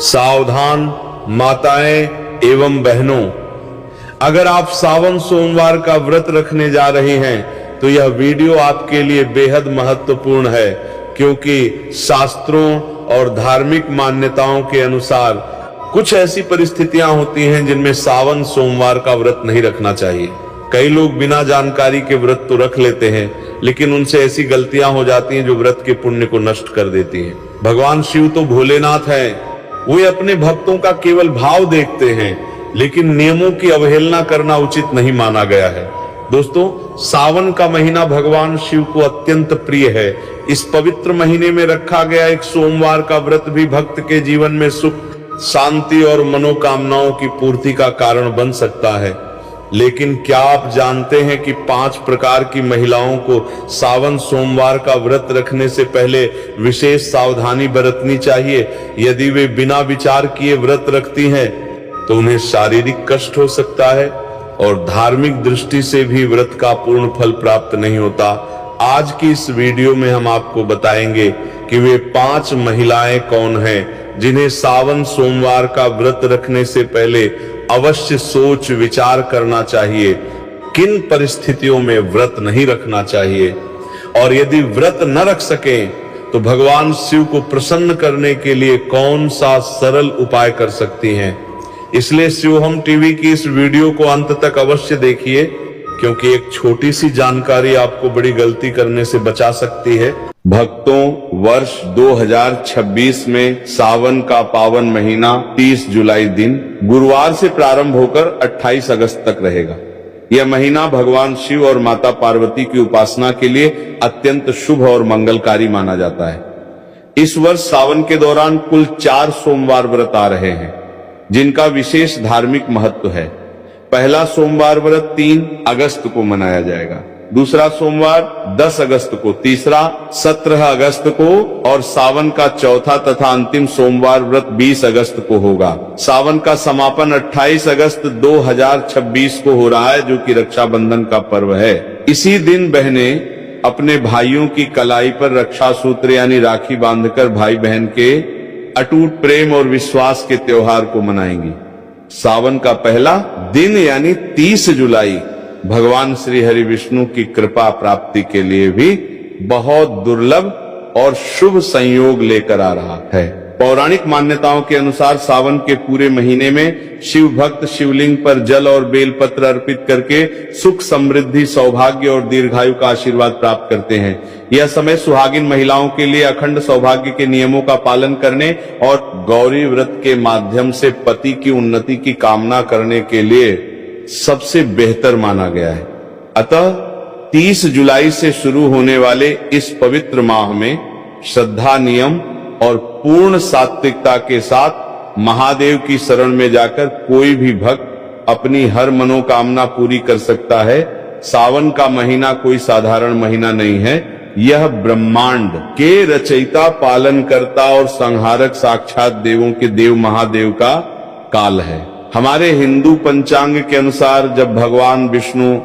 सावधान माताएं एवं बहनों, अगर आप सावन सोमवार का व्रत रखने जा रहे हैं तो यह वीडियो आपके लिए बेहद महत्वपूर्ण है, क्योंकि शास्त्रों और धार्मिक मान्यताओं के अनुसार कुछ ऐसी परिस्थितियां होती हैं जिनमें सावन सोमवार का व्रत नहीं रखना चाहिए। कई लोग बिना जानकारी के व्रत तो रख लेते हैं, लेकिन उनसे ऐसी गलतियां हो जाती हैं जो व्रत के पुण्य को नष्ट कर देती हैं। भगवान शिव तो भोलेनाथ हैं, वे अपने भक्तों का केवल भाव देखते हैं, लेकिन नियमों की अवहेलना करना उचित नहीं माना गया है। दोस्तों, सावन का महीना भगवान शिव को अत्यंत प्रिय है। इस पवित्र महीने में रखा गया एक सोमवार का व्रत भी भक्त के जीवन में सुख, शांति और मनोकामनाओं की पूर्ति का कारण बन सकता है। लेकिन क्या आप जानते हैं कि 5 प्रकार की महिलाओं को सावन सोमवार का व्रत रखने से पहले विशेष सावधानी बरतनी चाहिए। यदि वे बिना विचार किए व्रत रखती हैं तो उन्हें शारीरिक कष्ट हो सकता है और धार्मिक दृष्टि से भी व्रत का पूर्ण फल प्राप्त नहीं होता। आज की इस वीडियो में हम आपको बताएंगे कि वे 5 महिलाएं कौन हैं जिन्हें सावन सोमवार का व्रत रखने से पहले अवश्य सोच विचार करना चाहिए, किन परिस्थितियों में व्रत नहीं रखना चाहिए, और यदि व्रत न रख सकें तो भगवान शिव को प्रसन्न करने के लिए कौन सा सरल उपाय कर सकती हैं। इसलिए शिवहम टीवी की इस वीडियो को अंत तक अवश्य देखिए, क्योंकि एक छोटी सी जानकारी आपको बड़ी गलती करने से बचा सकती है। भक्तों, वर्ष 2026 में सावन का पावन महीना 30 जुलाई दिन गुरुवार से प्रारंभ होकर 28 अगस्त तक रहेगा। यह महीना भगवान शिव और माता पार्वती की उपासना के लिए अत्यंत शुभ और मंगलकारी माना जाता है। इस वर्ष सावन के दौरान कुल 4 सोमवार व्रत आ रहे हैं, जिनका विशेष धार्मिक महत्व है। पहला सोमवार व्रत 3 अगस्त को मनाया जाएगा, दूसरा सोमवार 10 अगस्त को, तीसरा 17 अगस्त को और सावन का चौथा तथा अंतिम सोमवार व्रत 20 अगस्त को होगा। सावन का समापन 28 अगस्त 2026 को हो रहा है, जो कि रक्षाबंधन का पर्व है। इसी दिन बहनें अपने भाइयों की कलाई पर रक्षा सूत्र यानी राखी बांधकर भाई बहन के अटूट प्रेम और विश्वास के त्योहार को मनाएंगी। सावन का पहला दिन यानी 30 जुलाई भगवान श्री हरि विष्णु की कृपा प्राप्ति के लिए भी बहुत दुर्लभ और शुभ संयोग लेकर आ रहा है। पौराणिक मान्यताओं के अनुसार सावन के पूरे महीने में शिव भक्त शिवलिंग पर जल और बेलपत्र अर्पित करके सुख, समृद्धि, सौभाग्य और दीर्घायु का आशीर्वाद प्राप्त करते हैं। यह समय सुहागिन महिलाओं के लिए अखंड सौभाग्य के नियमों का पालन करने और गौरी व्रत के माध्यम से पति की उन्नति की कामना करने के लिए सबसे बेहतर माना गया है। अतः 30 जुलाई से शुरू होने वाले इस पवित्र माह में श्रद्धा, नियम और पूर्ण सात्विकता के साथ महादेव की शरण में जाकर कोई भी भक्त अपनी हर मनोकामना पूरी कर सकता है। सावन का महीना कोई साधारण महीना नहीं है। यह ब्रह्मांड के रचयिता, पालनकर्ता और संहारक साक्षात देवों के देव महादेव का काल है। हमारे हिंदू पंचांग के अनुसार जब भगवान विष्णु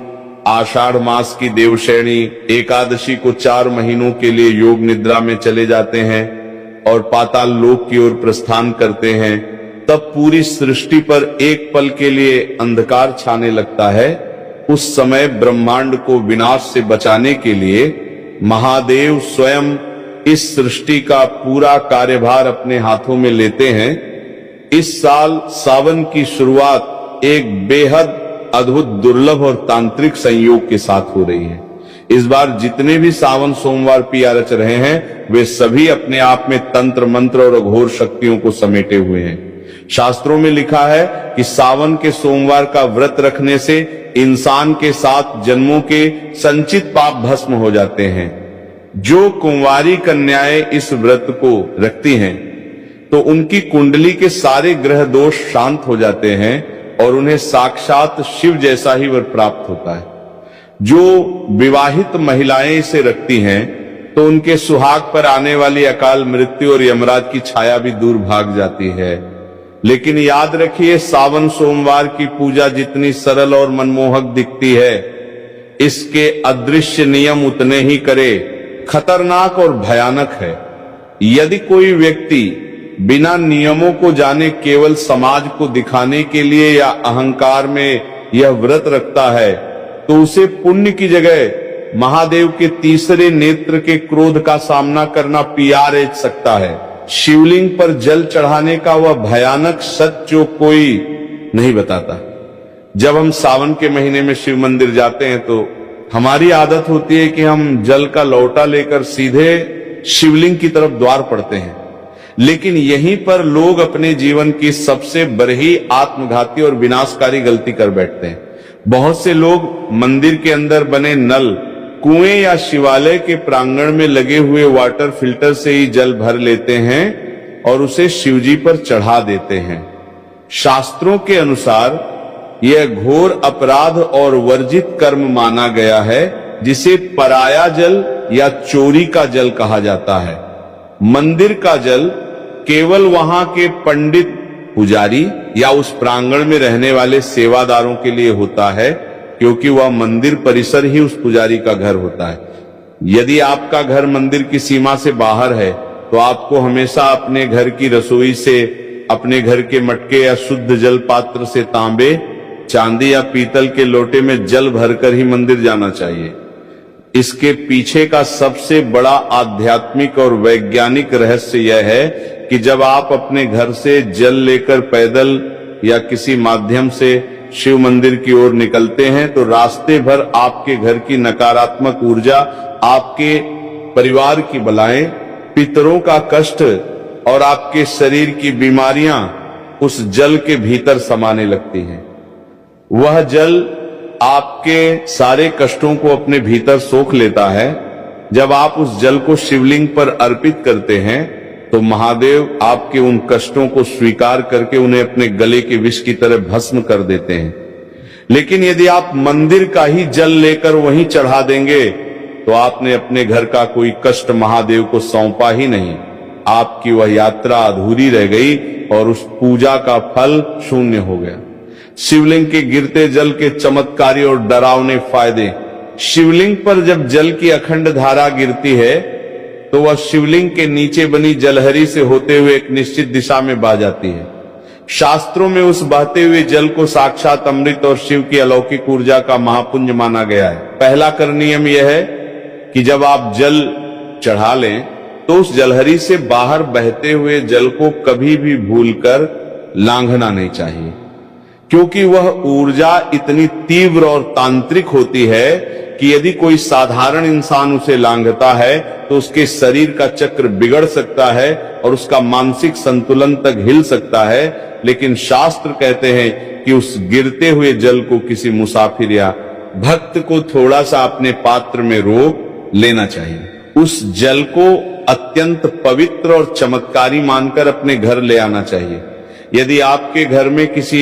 आषाढ़ मास की देवशयनी एकादशी को 4 महीनों के लिए योग निद्रा में चले जाते हैं और पाताल लोक की ओर प्रस्थान करते हैं, तब पूरी सृष्टि पर एक पल के लिए अंधकार छाने लगता है। उस समय ब्रह्मांड को विनाश से बचाने के लिए महादेव स्वयं इस सृष्टि का पूरा कार्यभार अपने हाथों में लेते हैं। इस साल सावन की शुरुआत एक बेहद अद्भुत, दुर्लभ और तांत्रिक संयोग के साथ हो रही है। इस बार जितने भी सावन सोमवार पिया रच रहे हैं, वे सभी अपने आप में तंत्र, मंत्र और अघोर शक्तियों को समेटे हुए हैं। शास्त्रों में लिखा है कि सावन के सोमवार का व्रत रखने से इंसान के 7 जन्मों के संचित पाप भस्म हो जाते हैं। जो कुंवारी कन्याएं इस व्रत को रखती हैं तो उनकी कुंडली के सारे ग्रह दोष शांत हो जाते हैं और उन्हें साक्षात शिव जैसा ही वर प्राप्त होता है। जो विवाहित महिलाएं इसे रखती हैं तो उनके सुहाग पर आने वाली अकाल मृत्यु और यमराज की छाया भी दूर भाग जाती है। लेकिन याद रखिए, सावन सोमवार की पूजा जितनी सरल और मनमोहक दिखती है, इसके अदृश्य नियम उतने ही करे खतरनाक और भयानक है। यदि कोई व्यक्ति बिना नियमों को जाने केवल समाज को दिखाने के लिए या अहंकार में यह व्रत रखता है तो उसे पुण्य की जगह महादेव के तीसरे नेत्र के क्रोध का सामना करना पियारेज सकता है। शिवलिंग पर जल चढ़ाने का वह भयानक सच जो कोई नहीं बताता। जब हम सावन के महीने में शिव मंदिर जाते हैं तो हमारी आदत होती है कि हम जल का लौटा लेकर सीधे शिवलिंग की तरफ द्वार पड़ते हैं, लेकिन यहीं पर लोग अपने जीवन की सबसे बड़ी आत्मघाती और विनाशकारी गलती कर बैठते हैं। बहुत से लोग मंदिर के अंदर बने नल, कुएं या शिवालय के प्रांगण में लगे हुए वाटर फिल्टर से ही जल भर लेते हैं और उसे शिवजी पर चढ़ा देते हैं। शास्त्रों के अनुसार यह घोर अपराध और वर्जित कर्म माना गया है, जिसे पराया जल या चोरी का जल कहा जाता है। मंदिर का जल केवल वहां के पंडित, पुजारी या उस प्रांगण में रहने वाले सेवादारों के लिए होता है, क्योंकि वह मंदिर परिसर ही उस पुजारी का घर होता है। यदि आपका घर मंदिर की सीमा से बाहर है तो आपको हमेशा अपने घर की रसोई से, अपने घर के मटके या शुद्ध जल पात्र से तांबे, चांदी या पीतल के लोटे में जल भरकर ही मंदिर जाना चाहिए। इसके पीछे का सबसे बड़ा आध्यात्मिक और वैज्ञानिक रहस्य यह है कि जब आप अपने घर से जल लेकर पैदल या किसी माध्यम से शिव मंदिर की ओर निकलते हैं तो रास्ते भर आपके घर की नकारात्मक ऊर्जा, आपके परिवार की बलाएं, पितरों का कष्ट और आपके शरीर की बीमारियां उस जल के भीतर समाने लगती हैं। वह जल आपके सारे कष्टों को अपने भीतर सोख लेता है। जब आप उस जल को शिवलिंग पर अर्पित करते हैं तो महादेव आपके उन कष्टों को स्वीकार करके उन्हें अपने गले के विष की तरह भस्म कर देते हैं। लेकिन यदि आप मंदिर का ही जल लेकर वहीं चढ़ा देंगे तो आपने अपने घर का कोई कष्ट महादेव को सौंपा ही नहीं। आपकी वह यात्रा अधूरी रह गई और उस पूजा का फल शून्य हो गया। शिवलिंग के गिरते जल के चमत्कारी और डरावने फायदे। शिवलिंग पर जब जल की अखंड धारा गिरती है तो वह शिवलिंग के नीचे बनी जलहरी से होते हुए एक निश्चित दिशा में बह जाती है। शास्त्रों में उस बहते हुए जल को साक्षात अमृत और शिव की अलौकिक ऊर्जा का महापुंज माना गया है। पहला कर नियम यह है कि जब आप जल चढ़ा लें तो उस जलहरी से बाहर बहते हुए जल को कभी भी भूलकर लांघना नहीं चाहिए, क्योंकि वह ऊर्जा इतनी तीव्र और तांत्रिक होती है कि यदि कोई साधारण इंसान उसे लांघता है तो उसके शरीर का चक्र बिगड़ सकता है और उसका मानसिक संतुलन तक हिल सकता है। लेकिन शास्त्र कहते हैं कि उस गिरते हुए जल को किसी मुसाफिर या भक्त को थोड़ा सा अपने पात्र में रोक लेना चाहिए। उस जल को अत्यंत पवित्र और चमत्कारी मानकर अपने घर ले आना चाहिए। यदि आपके घर में किसी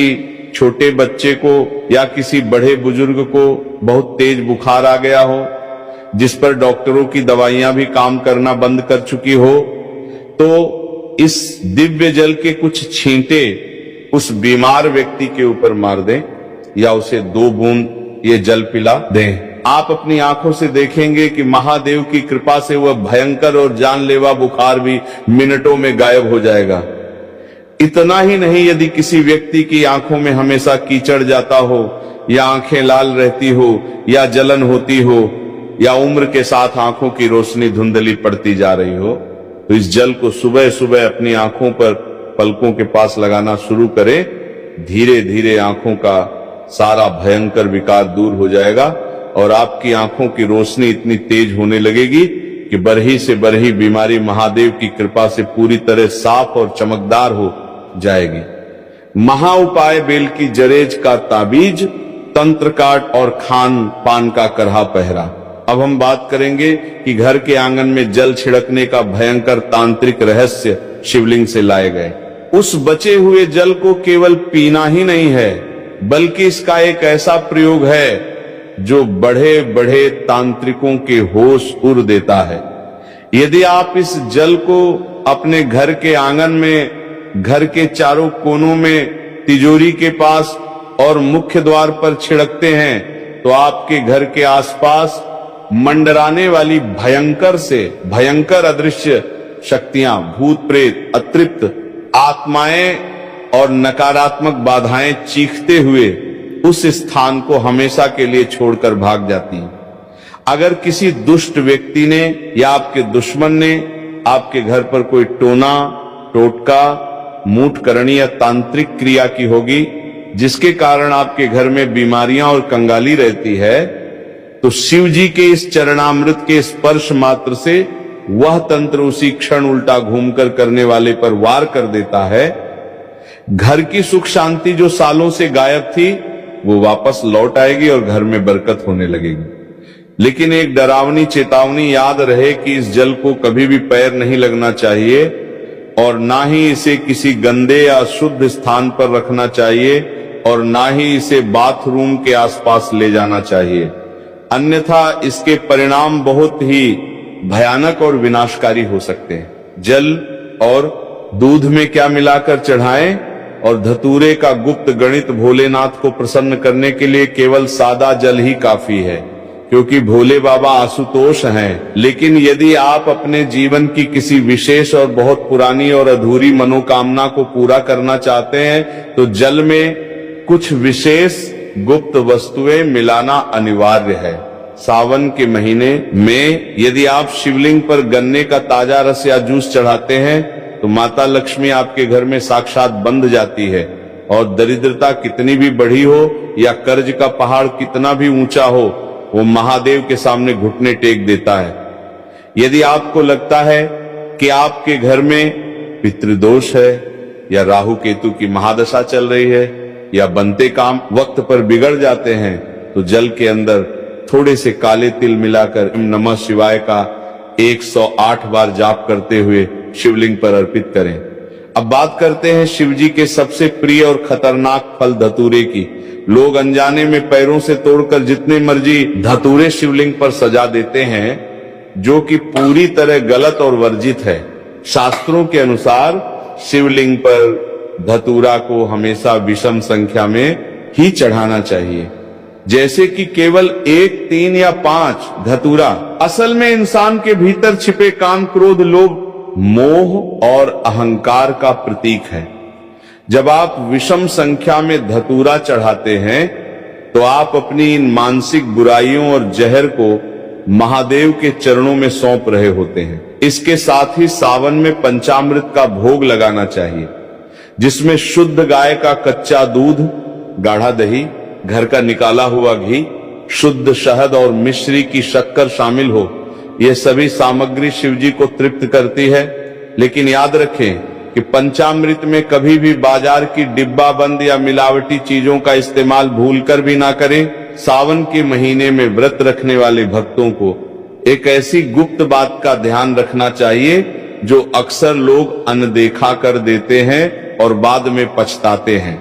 छोटे बच्चे को या किसी बड़े बुजुर्ग को बहुत तेज बुखार आ गया हो, जिस पर डॉक्टरों की दवाइयां भी काम करना बंद कर चुकी हो, तो इस दिव्य जल के कुछ छींटे उस बीमार व्यक्ति के ऊपर मार दें या उसे 2 बूंद ये जल पिला दें। आप अपनी आंखों से देखेंगे कि महादेव की कृपा से वह भयंकर और जानलेवा बुखार भी मिनटों में गायब हो जाएगा। इतना ही नहीं, यदि किसी व्यक्ति की आंखों में हमेशा कीचड़ जाता हो या आंखें लाल रहती हो या जलन होती हो या उम्र के साथ आंखों की रोशनी धुंधली पड़ती जा रही हो, तो इस जल को सुबह सुबह अपनी आंखों पर पलकों के पास लगाना शुरू करें। धीरे धीरे आंखों का सारा भयंकर विकार दूर हो जाएगा और आपकी आंखों की रोशनी इतनी तेज होने लगेगी कि बरही से बरही बीमारी महादेव की कृपा से पूरी तरह साफ और चमकदार हो जाएगी। महा उपाय बेल की जरेज का ताबीज, तंत्र काट और खान पान का करहा पहरा। अब हम बात करेंगे कि घर के आंगन में जल छिड़कने का भयंकर तांत्रिक रहस्य शिवलिंग से लाए गए। उस बचे हुए जल को केवल पीना ही नहीं है, बल्कि इसका एक ऐसा प्रयोग है जो बड़े बड़े तांत्रिकों के होश उड़ देता है। यदि आप इस जल को अपने घर के आंगन में, घर के चारों कोनों में, तिजोरी के पास और मुख्य द्वार पर छिड़कते हैं तो आपके घर के आसपास मंडराने वाली भयंकर से भयंकर अदृश्य शक्तियां, भूत प्रेत, अतृप्त आत्माएं और नकारात्मक बाधाएं चीखते हुए उस स्थान को हमेशा के लिए छोड़कर भाग जाती हैं। अगर किसी दुष्ट व्यक्ति ने या आपके दुश्मन ने आपके घर पर कोई टोना, टोटका, मूठ करणी या तांत्रिक क्रिया की होगी, जिसके कारण आपके घर में बीमारियां और कंगाली रहती है, तो शिव जी के इस चरणामृत के स्पर्श मात्र से वह तंत्र उसी क्षण उल्टा घूमकर करने वाले पर वार कर देता है। घर की सुख शांति जो सालों से गायब थी वो वापस लौट आएगी और घर में बरकत होने लगेगी। लेकिन एक डरावनी चेतावनी याद रहे कि इस जल को कभी भी पैर नहीं लगना चाहिए और ना ही इसे किसी गंदे या अशुद्ध स्थान पर रखना चाहिए और ना ही इसे बाथरूम के आसपास ले जाना चाहिए, अन्यथा इसके परिणाम बहुत ही भयानक और विनाशकारी हो सकते हैं। जल और दूध में क्या मिलाकर चढ़ाएं और धतूरे का गुप्त गणित भोलेनाथ को प्रसन्न करने के लिए केवल सादा जल ही काफी है, क्योंकि भोले बाबा आशुतोष हैं। लेकिन यदि आप अपने जीवन की किसी विशेष और बहुत पुरानी और अधूरी मनोकामना को पूरा करना चाहते हैं तो जल में कुछ विशेष गुप्त वस्तुएं मिलाना अनिवार्य है। सावन के महीने में यदि आप शिवलिंग पर गन्ने का ताजा रस या जूस चढ़ाते हैं तो माता लक्ष्मी आपके घर में साक्षात बंध जाती है और दरिद्रता कितनी भी बढ़ी हो या कर्ज का पहाड़ कितना भी ऊंचा हो, वो महादेव के सामने घुटने टेक देता है। यदि आपको लगता है कि आपके घर में पितृदोष है या राहु केतु की महादशा चल रही है या बनते काम वक्त पर बिगड़ जाते हैं, तो जल के अंदर थोड़े से काले तिल मिलाकर नमः शिवाय का 108 बार जाप करते हुए शिवलिंग पर अर्पित करें। अब बात करते हैं शिव जी के सबसे प्रिय और खतरनाक फल धतूरे की। लोग अनजाने में पैरों से तोड़कर जितने मर्जी धतूरे शिवलिंग पर सजा देते हैं, जो कि पूरी तरह गलत और वर्जित है। शास्त्रों के अनुसार शिवलिंग पर धतूरा को हमेशा विषम संख्या में ही चढ़ाना चाहिए, जैसे कि केवल 1, 3 या 5 धतूरा असल में इंसान के भीतर छिपे काम, क्रोध, लोभ, मोह और अहंकार का प्रतीक है। जब आप विषम संख्या में धतूरा चढ़ाते हैं तो आप अपनी इन मानसिक बुराइयों और जहर को महादेव के चरणों में सौंप रहे होते हैं। इसके साथ ही सावन में पंचामृत का भोग लगाना चाहिए, जिसमें शुद्ध गाय का कच्चा दूध, गाढ़ा दही, घर का निकाला हुआ घी, शुद्ध शहद और मिश्री की शक्कर शामिल हो। यह सभी सामग्री शिवजी को तृप्त करती है। लेकिन याद रखें कि पंचामृत में कभी भी बाजार की डिब्बा बंद या मिलावटी चीजों का इस्तेमाल भूलकर भी ना करें। सावन के महीने में व्रत रखने वाले भक्तों को एक ऐसी गुप्त बात का ध्यान रखना चाहिए जो अक्सर लोग अनदेखा कर देते हैं और बाद में पछताते हैं।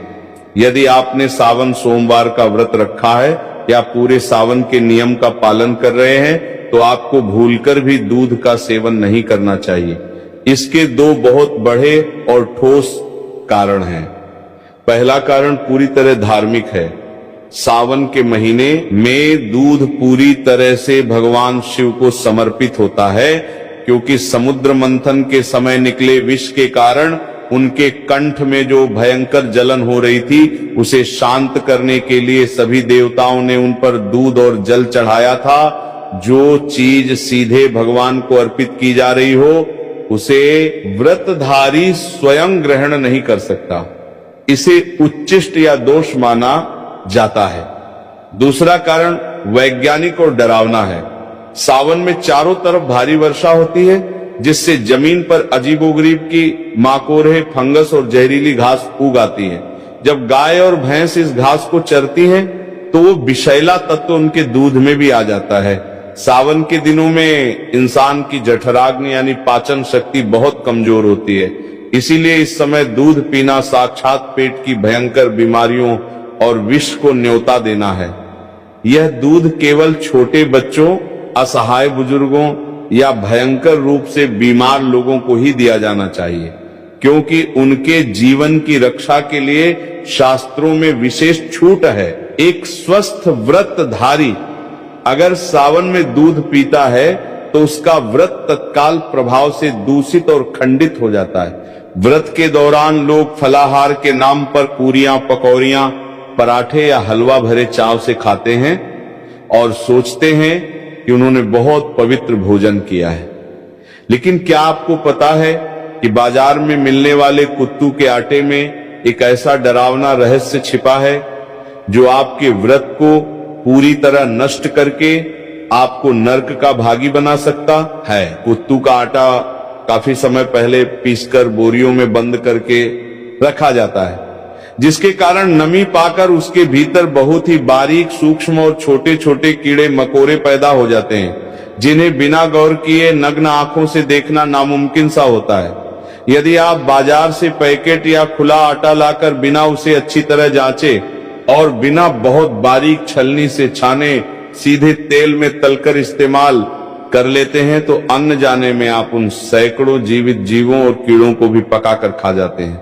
यदि आपने सावन सोमवार का व्रत रखा है या पूरे सावन के नियम का पालन कर रहे हैं तो आपको भूलकर भी दूध का सेवन नहीं करना चाहिए। इसके 2 बहुत बड़े और ठोस कारण हैं। पहला कारण पूरी तरह धार्मिक है। सावन के महीने में दूध पूरी तरह से भगवान शिव को समर्पित होता है, क्योंकि समुद्र मंथन के समय निकले विष के कारण उनके कंठ में जो भयंकर जलन हो रही थी, उसे शांत करने के लिए सभी देवताओं ने उन पर दूध और जल चढ़ाया था। जो चीज सीधे भगवान को अर्पित की जा रही हो उसे व्रतधारी स्वयं ग्रहण नहीं कर सकता, इसे उच्चिष्ट या दोष माना जाता है। दूसरा कारण वैज्ञानिक और डरावना है। सावन में चारों तरफ भारी वर्षा होती है, जिससे जमीन पर अजीबोगरीब की माकोरे, फंगस और जहरीली घास उग आती है। जब गाय और भैंस इस घास को चरती हैं तो वो विषैला तत्व उनके दूध में भी आ जाता है। सावन के दिनों में इंसान की जठराग्नि यानी पाचन शक्ति बहुत कमजोर होती है, इसीलिए इस समय दूध पीना साक्षात पेट की भयंकर बीमारियों और विष को न्योता देना है। यह दूध केवल छोटे बच्चों, असहाय बुजुर्गों या भयंकर रूप से बीमार लोगों को ही दिया जाना चाहिए, क्योंकि उनके जीवन की रक्षा के लिए शास्त्रों में विशेष छूट है। एक स्वस्थ व्रतधारी अगर सावन में दूध पीता है तो उसका व्रत तत्काल प्रभाव से दूषित और खंडित हो जाता है। व्रत के दौरान लोग फलाहार के नाम पर पूरियां, पकौड़ियां, पराठे या हलवा भरे चाव से खाते हैं और सोचते हैं कि उन्होंने बहुत पवित्र भोजन किया है। लेकिन क्या आपको पता है कि बाजार में मिलने वाले कुत्तू के आटे में एक ऐसा डरावना रहस्य छिपा है जो आपके व्रत को पूरी तरह नष्ट करके आपको नर्क का भागी बना सकता है। कुत्तू का आटा काफी समय पहले पीसकर बोरियों में बंद करके रखा जाता है, जिसके कारण नमी पाकर उसके भीतर बहुत ही बारीक, सूक्ष्म और छोटे छोटे कीड़े मकोड़े पैदा हो जाते हैं, जिन्हें बिना गौर किए नग्न आंखों से देखना नामुमकिन सा होता है। यदि आप बाजार से पैकेट या खुला आटा लाकर बिना उसे अच्छी तरह जांचे और बिना बहुत बारीक छलनी से छाने सीधे तेल में तलकर इस्तेमाल कर लेते हैं तो अन्न जाने में आप उन सैकड़ों जीवित जीवों और कीड़ों को भी पकाकर खा जाते हैं।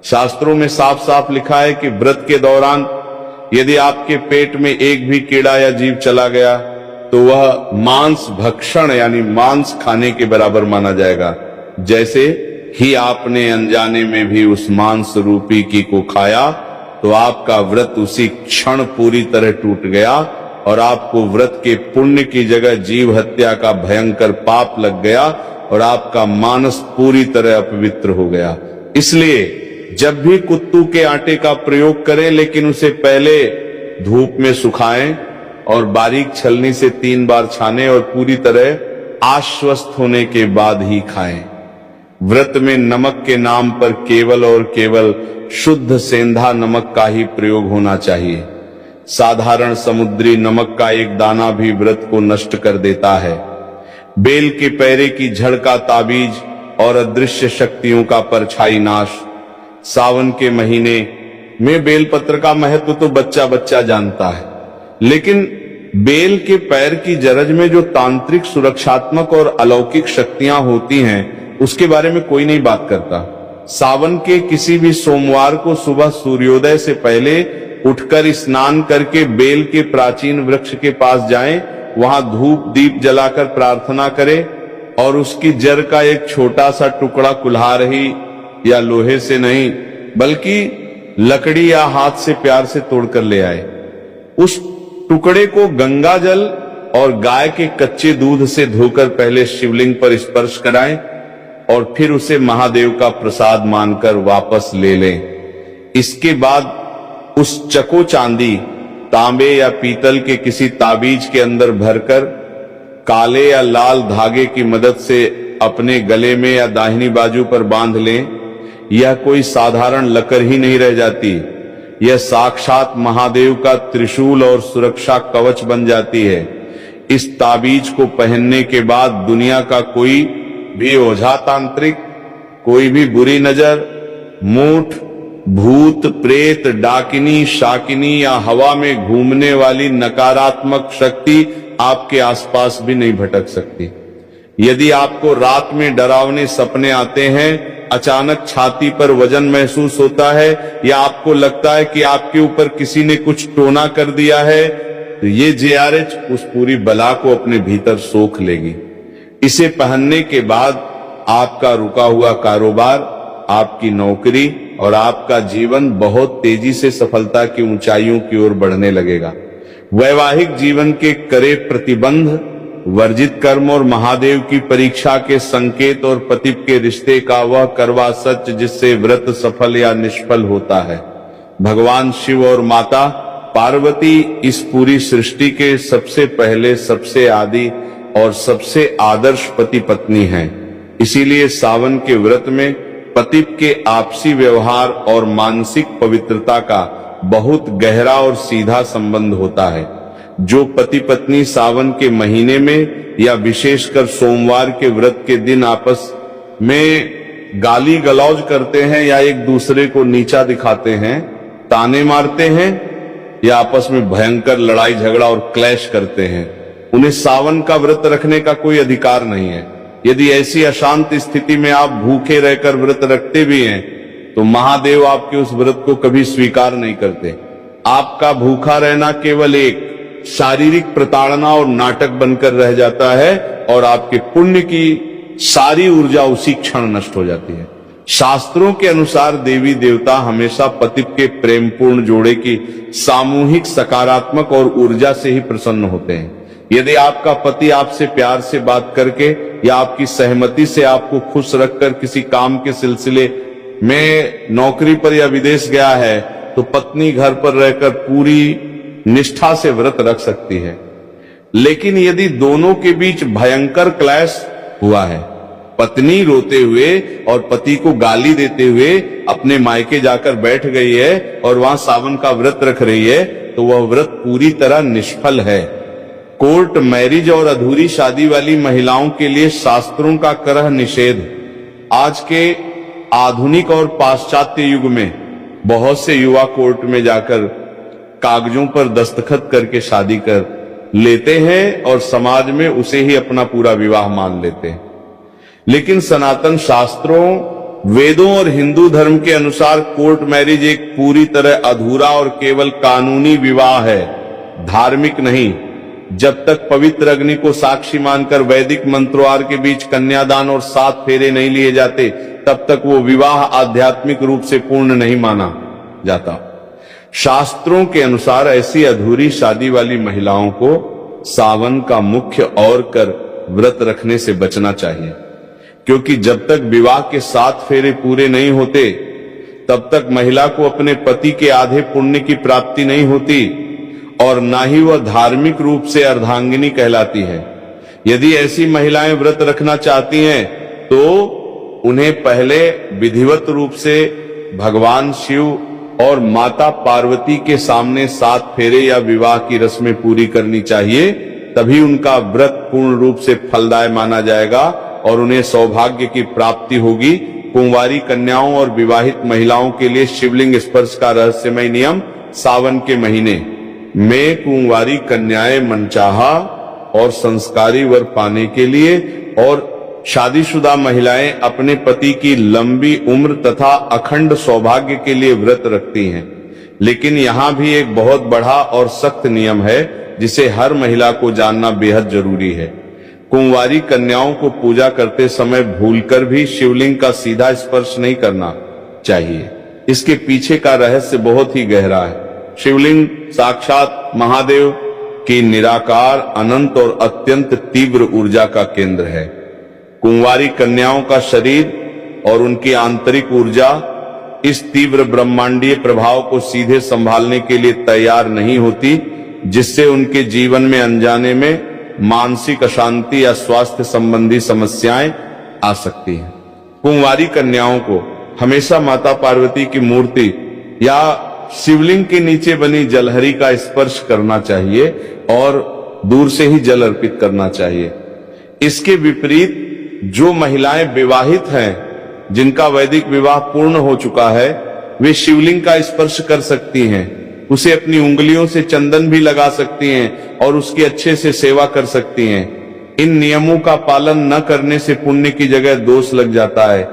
शास्त्रों में साफ साफ लिखा है कि व्रत के दौरान यदि आपके पेट में एक भी कीड़ा या जीव चला गया तो वह मांस भक्षण यानी मांस खाने के बराबर माना जाएगा। जैसे ही आपने अनजाने में भी उस मांस रूपी की को खाया तो आपका व्रत उसी क्षण पूरी तरह टूट गया और आपको व्रत के पुण्य की जगह जीव हत्या का भयंकर पाप लग गया और आपका मानस पूरी तरह अपवित्र हो गया। इसलिए जब भी कुत्तू के आटे का प्रयोग करें, लेकिन उसे पहले धूप में सुखाएं और बारीक छलनी से 3 बार छानें और पूरी तरह आश्वस्त होने के बाद ही खाएं। व्रत में नमक के नाम पर केवल और केवल शुद्ध सेंधा नमक का ही प्रयोग होना चाहिए। साधारण समुद्री नमक का एक दाना भी व्रत को नष्ट कर देता है। बेल के पैरे की झड़ का ताबीज और अदृश्य शक्तियों का परछाई नाश। सावन के महीने में बेलपत्र का महत्व तो बच्चा बच्चा जानता है, लेकिन बेल के पैर की जरज में जो तांत्रिक, सुरक्षात्मक और अलौकिक शक्तियां होती हैं उसके बारे में कोई नहीं बात करता। सावन के किसी भी सोमवार को सुबह सूर्योदय से पहले उठकर स्नान करके बेल के प्राचीन वृक्ष के पास जाएं, वहां धूप दीप जलाकर प्रार्थना करें और उसकी जड़ का एक छोटा सा टुकड़ा कुल्हाड़ी या लोहे से नहीं बल्कि लकड़ी या हाथ से प्यार से तोड़कर ले आए। उस टुकड़े को गंगा जल और गाय के कच्चे दूध से धोकर पहले शिवलिंग पर स्पर्श कराएं और फिर उसे महादेव का प्रसाद मानकर वापस ले लें। इसके बाद उस चको चांदी, तांबे या पीतल के किसी ताबीज के अंदर भरकर काले या लाल धागे की मदद से अपने गले में या दाहिनी बाजू पर बांध लें। यह कोई साधारण लकर ही नहीं रह जाती, यह साक्षात महादेव का त्रिशूल और सुरक्षा कवच बन जाती है। इस ताबीज को पहनने के बाद दुनिया का कोई भी ओझा तांत्रिक, कोई भी बुरी नजर, मूठ, भूत, प्रेत, डाकिनी, शाकिनी या हवा में घूमने वाली नकारात्मक शक्ति आपके आसपास भी नहीं भटक सकती। यदि आपको रात में डरावने सपने आते हैं, अचानक छाती पर वजन महसूस होता है या आपको लगता है कि आपके ऊपर किसी ने कुछ टोना कर दिया है, तो ये JRH उस पूरी बला को अपने भीतर सोख लेगी। इसे पहनने के बाद आपका रुका हुआ कारोबार, आपकी नौकरी और आपका जीवन बहुत तेजी से सफलता की ऊंचाइयों की ओर बढ़ने लगेगा। वैवाहिक जीवन के करे प्रतिबंध, वर्जित कर्म और महादेव की परीक्षा के संकेत और पति के रिश्ते का वह करवा सच जिससे व्रत सफल या निष्फल होता है। भगवान शिव और माता पार्वती इस पूरी सृष्टि के सबसे पहले, सबसे आदि और सबसे आदर्श पति पत्नी हैं। इसीलिए सावन के व्रत में पति के आपसी व्यवहार और मानसिक पवित्रता का बहुत गहरा और सीधा संबंध होता है। जो पति पत्नी सावन के महीने में या विशेषकर सोमवार के व्रत के दिन आपस में गाली गलौज करते हैं या एक दूसरे को नीचा दिखाते हैं, ताने मारते हैं या आपस में भयंकर लड़ाई झगड़ा और क्लैश करते हैं, उन्हें सावन का व्रत रखने का कोई अधिकार नहीं है। यदि ऐसी अशांत स्थिति में आप भूखे रहकर व्रत रखते भी हैं तो महादेव आपके उस व्रत को कभी स्वीकार नहीं करते। आपका भूखा रहना केवल एक शारीरिक प्रताड़ना और नाटक बनकर रह जाता है और आपके पुण्य की सारी ऊर्जा उसी क्षण नष्ट हो जाती है। शास्त्रों के अनुसार देवी देवता हमेशा पति के प्रेमपूर्ण जोड़े की सामूहिक सकारात्मक और ऊर्जा से ही प्रसन्न होते हैं। यदि आपका पति आपसे प्यार से बात करके या आपकी सहमति से आपको खुश रखकर किसी काम के सिलसिले में नौकरी पर या विदेश गया है, तो पत्नी घर पर रहकर पूरी निष्ठा से व्रत रख सकती है। लेकिन यदि दोनों के बीच भयंकर क्लैश हुआ है, पत्नी रोते हुए और पति को गाली देते हुए अपने मायके जाकर बैठ गई है और वहां सावन का व्रत रख रही है, तो वह व्रत पूरी तरह निष्फल है। कोर्ट मैरिज और अधूरी शादी वाली महिलाओं के लिए शास्त्रों का करह निषेध। आज के आधुनिक और पाश्चात्य युग में बहुत से युवा कोर्ट में जाकर कागजों पर दस्तखत करके शादी कर लेते हैं और समाज में उसे ही अपना पूरा विवाह मान लेते हैं। लेकिन सनातन शास्त्रों, वेदों और हिंदू धर्म के अनुसार कोर्ट मैरिज एक पूरी तरह अधूरा और केवल कानूनी विवाह है, धार्मिक नहीं। जब तक पवित्र अग्नि को साक्षी मानकर वैदिक मंत्रोच्चार के बीच कन्यादान और 7 फेरे नहीं लिए जाते, तब तक वो विवाह आध्यात्मिक रूप से पूर्ण नहीं माना जाता। शास्त्रों के अनुसार ऐसी अधूरी शादी वाली महिलाओं को सावन का मुख्य और कर व्रत रखने से बचना चाहिए, क्योंकि जब तक विवाह के 7 फेरे पूरे नहीं होते, तब तक महिला को अपने पति के आधे पुण्य की प्राप्ति नहीं होती और ना ही वह धार्मिक रूप से अर्धांगिनी कहलाती है। यदि ऐसी महिलाएं व्रत रखना चाहती हैं, तो उन्हें पहले विधिवत रूप से भगवान शिव और माता पार्वती के सामने 7 फेरे या विवाह की रस्में पूरी करनी चाहिए, तभी उनका व्रत पूर्ण रूप से फलदायी माना जाएगा और उन्हें सौभाग्य की प्राप्ति होगी। कुंवारी कन्याओं और विवाहित महिलाओं के लिए शिवलिंग स्पर्श का रहस्यमय नियम। सावन के महीने में कुंवारी कन्याएं मनचाहा और संस्कारी वर पाने के लिए और शादीशुदा महिलाएं अपने पति की लंबी उम्र तथा अखंड सौभाग्य के लिए व्रत रखती हैं। लेकिन यहाँ भी एक बहुत बड़ा और सख्त नियम है, जिसे हर महिला को जानना बेहद जरूरी है। कुंवारी कन्याओं को पूजा करते समय भूलकर भी शिवलिंग का सीधा स्पर्श नहीं करना चाहिए। इसके पीछे का रहस्य बहुत ही गहरा है। शिवलिंग साक्षात महादेव की निराकार, अनंत और अत्यंत तीव्र ऊर्जा का केंद्र है। कुंवारी कन्याओं का शरीर और उनकी आंतरिक ऊर्जा इस तीव्र ब्रह्मांडीय प्रभाव को सीधे संभालने के लिए तैयार नहीं होती, जिससे उनके जीवन में अनजाने में मानसिक अशांति या स्वास्थ्य संबंधी समस्याएं आ सकती हैं। कुंवारी कन्याओं को हमेशा माता पार्वती की मूर्ति या शिवलिंग के नीचे बनी जलहरी का स्पर्श करना चाहिए और दूर से ही जल अर्पित करना चाहिए। इसके विपरीत जो महिलाएं विवाहित हैं, जिनका वैदिक विवाह पूर्ण हो चुका है, वे शिवलिंग का स्पर्श कर सकती हैं, उसे अपनी उंगलियों से चंदन भी लगा सकती हैं और उसकी अच्छे से सेवा कर सकती हैं। इन नियमों का पालन न करने से पुण्य की जगह दोष लग जाता है।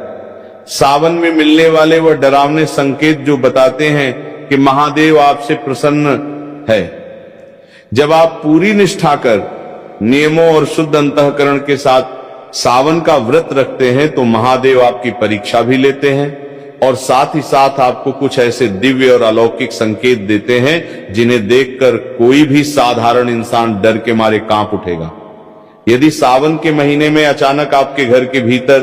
सावन में मिलने वाले वह डरावने संकेत जो बताते हैं कि महादेव आपसे प्रसन्न है। जब आप पूरी निष्ठा कर नियमों और शुद्ध अंतःकरण के साथ सावन का व्रत रखते हैं, तो महादेव आपकी परीक्षा भी लेते हैं और साथ ही साथ आपको कुछ ऐसे दिव्य और अलौकिक संकेत देते हैं जिन्हें देखकर कोई भी साधारण इंसान डर के मारे कांप उठेगा। यदि सावन के महीने में अचानक आपके घर के भीतर,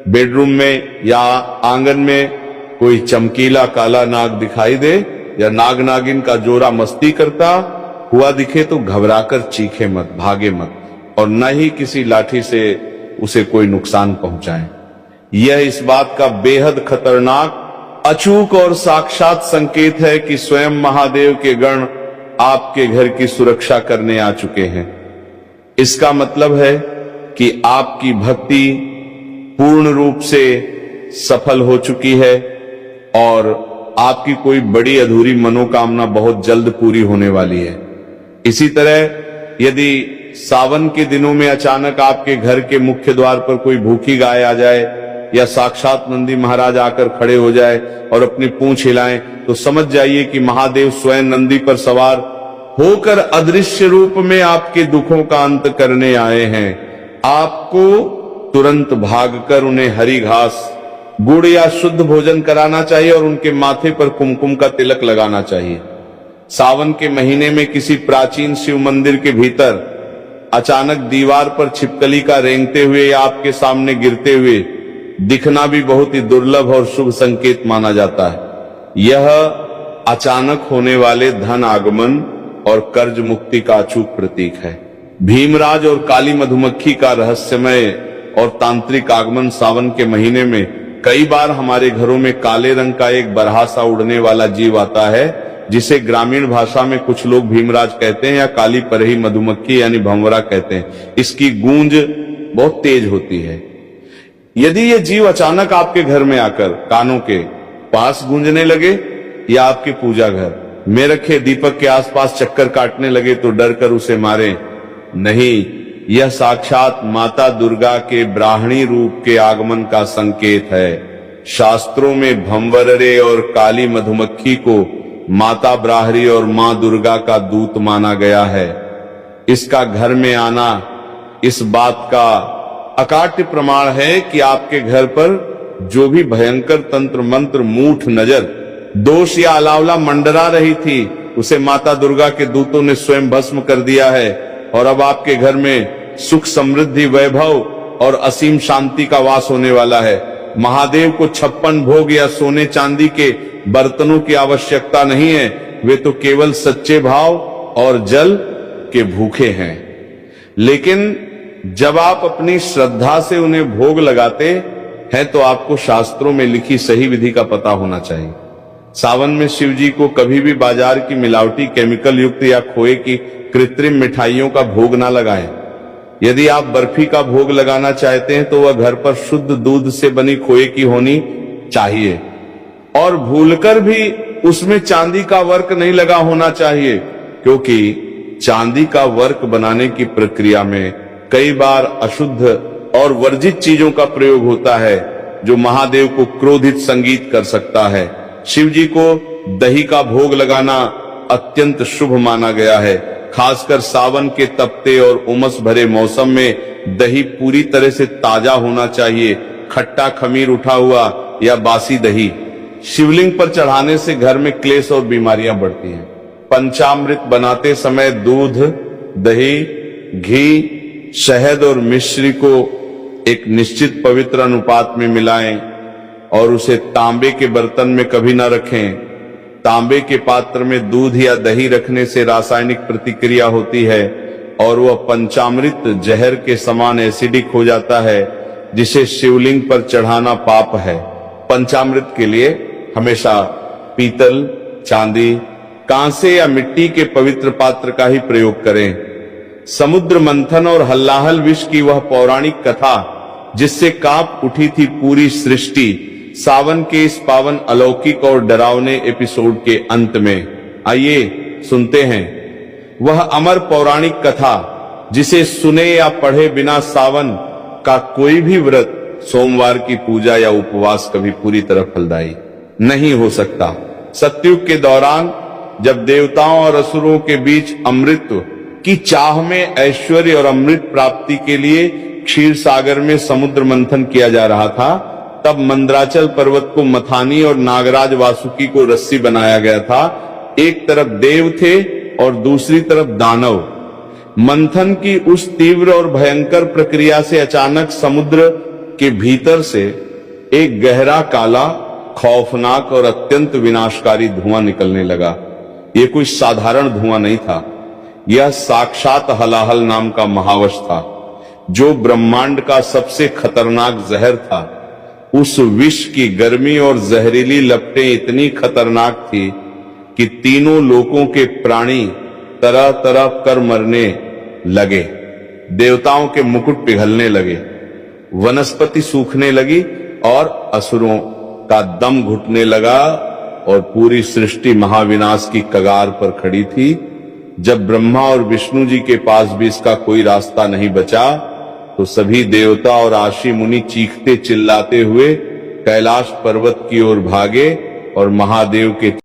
बेडरूम में या आंगन में कोई चमकीला काला नाग दिखाई दे या नाग नागिन का जोड़ा मस्ती करता हुआ दिखे, तो घबराकर चीखे मत, भागे मत और न ही किसी लाठी से उसे कोई नुकसान पहुंचाएं। यह इस बात का बेहद खतरनाक, अचूक और साक्षात संकेत है कि स्वयं महादेव के गण आपके घर की सुरक्षा करने आ चुके हैं। इसका मतलब है कि आपकी भक्ति पूर्ण रूप से सफल हो चुकी है और आपकी कोई बड़ी अधूरी मनोकामना बहुत जल्द पूरी होने वाली है। इसी तरह यदि सावन के दिनों में अचानक आपके घर के मुख्य द्वार पर कोई भूखी गाय आ जाए या साक्षात नंदी महाराज आकर खड़े हो जाए और अपनी पूंछ हिलाएं, तो समझ जाइए कि महादेव स्वयं नंदी पर सवार होकर अदृश्य रूप में आपके दुखों का अंत करने आए हैं। आपको तुरंत भागकर उन्हें हरी घास गुड़ या शुद्ध भोजन कराना चाहिए और उनके माथे पर कुमकुम का तिलक लगाना चाहिए। सावन के महीने में किसी प्राचीन शिव मंदिर के भीतर अचानक दीवार पर छिपकली का रेंगते हुए या आपके सामने गिरते हुए दिखना भी बहुत ही दुर्लभ और शुभ संकेत माना जाता है। यह अचानक होने वाले धन आगमन और कर्ज मुक्ति का अचूक प्रतीक है। भीमराज और काली मधुमक्खी का रहस्यमय और तांत्रिक आगमन सावन के महीने में कई बार हमारे घरों में काले रंग का एक बरहा सा उड़ने वाला जीव आता है, जिसे ग्रामीण भाषा में कुछ लोग भीमराज कहते हैं या काली परही मधुमक्खी यानी भंवरा कहते हैं। इसकी गूंज बहुत तेज होती है। यदि ये जीव अचानक आपके घर में आकर कानों के पास गूंजने लगे या आपके पूजा घर में रखे दीपक के आसपास चक्कर काटने लगे तो डर कर उसे मारें नहीं, यह साक्षात माता दुर्गा के ब्राह्मणी रूप के आगमन का संकेत है। शास्त्रों में भंवररे और काली मधुमक्खी को माता ब्राह्मणी और मां दुर्गा का दूत माना गया है। इसका घर में आना इस बात का अकाट्य प्रमाण है कि आपके घर पर जो भी भयंकर तंत्र मंत्र मूठ नजर दोष या अलावला मंडरा रही थी उसे माता दुर्गा के दूतों ने स्वयं भस्म कर दिया है और अब आपके घर में सुख समृद्धि वैभव और असीम शांति का वास होने वाला है। महादेव को 56 भोग या सोने चांदी के बर्तनों की आवश्यकता नहीं है, वे तो केवल सच्चे भाव और जल के भूखे हैं। लेकिन जब आप अपनी श्रद्धा से उन्हें भोग लगाते हैं तो आपको शास्त्रों में लिखी सही विधि का पता होना चाहिए। सावन में शिव जी को कभी भी बाजार की मिलावटी केमिकल युक्त या खोए की कृत्रिम मिठाइयों का भोग ना लगाएं। यदि आप बर्फी का भोग लगाना चाहते हैं तो वह घर पर शुद्ध दूध से बनी खोए की होनी चाहिए और भूलकर भी उसमें चांदी का वर्क नहीं लगा होना चाहिए, क्योंकि चांदी का वर्क बनाने की प्रक्रिया में कई बार अशुद्ध और वर्जित चीजों का प्रयोग होता है जो महादेव को क्रोधित संगीत कर सकता है। शिव जी को दही का भोग लगाना अत्यंत शुभ माना गया है। खासकर सावन के तपते और उमस भरे मौसम में दही पूरी तरह से ताजा होना चाहिए। खट्टा खमीर उठा हुआ या बासी दही शिवलिंग पर चढ़ाने से घर में क्लेश और बीमारियां बढ़ती हैं। पंचामृत बनाते समय दूध, दही, घी, शहद और मिश्री को एक निश्चित पवित्र अनुपात में मिलाएं और उसे तांबे के बर्तन में कभी ना रखें। तांबे के पात्र में दूध या दही रखने से रासायनिक प्रतिक्रिया होती है और वह पंचामृत जहर के समान एसिडिक हो जाता है, जिसे शिवलिंग पर चढ़ाना पाप है। पंचामृत के लिए हमेशा पीतल, चांदी, कांसे या मिट्टी के पवित्र पात्र का ही प्रयोग करें। समुद्र मंथन और हल्लाहल विष की वह पौराणिक कथा जिससे कांप उठी थी पूरी सृष्टि, सावन के इस पावन अलौकिक और डरावने एपिसोड के अंत में आइए सुनते हैं वह अमर पौराणिक कथा जिसे सुने या पढ़े बिना सावन का कोई भी व्रत, सोमवार की पूजा या उपवास कभी पूरी तरह फलदायी नहीं हो सकता। सतयुग के दौरान जब देवताओं और असुरों के बीच अमृत की चाह में ऐश्वर्य और अमृत प्राप्ति के लिए क्षीर सागर में समुद्र मंथन किया जा रहा था, तब मंदराचल पर्वत को मथानी और नागराज वासुकी को रस्सी बनाया गया था। एक तरफ देव थे और दूसरी तरफ दानव। मंथन की उस तीव्र और भयंकर प्रक्रिया से अचानक समुद्र के भीतर से एक गहरा, काला, खौफनाक और अत्यंत विनाशकारी धुआं निकलने लगा। यह कोई साधारण धुआं नहीं था, यह साक्षात हलाहल नाम का महावश था, जो ब्रह्मांड का सबसे खतरनाक जहर था। उस विष की गर्मी और जहरीली लपटें इतनी खतरनाक थी कि तीनों लोकों के प्राणी तरह तरह कर मरने लगे। देवताओं के मुकुट पिघलने लगे, वनस्पति सूखने लगी और असुरों का दम घुटने लगा और पूरी सृष्टि महाविनाश की कगार पर खड़ी थी। जब ब्रह्मा और विष्णु जी के पास भी इसका कोई रास्ता नहीं बचा तो सभी देवता और आशी मुनि चीखते चिल्लाते हुए कैलाश पर्वत की ओर भागे और महादेव के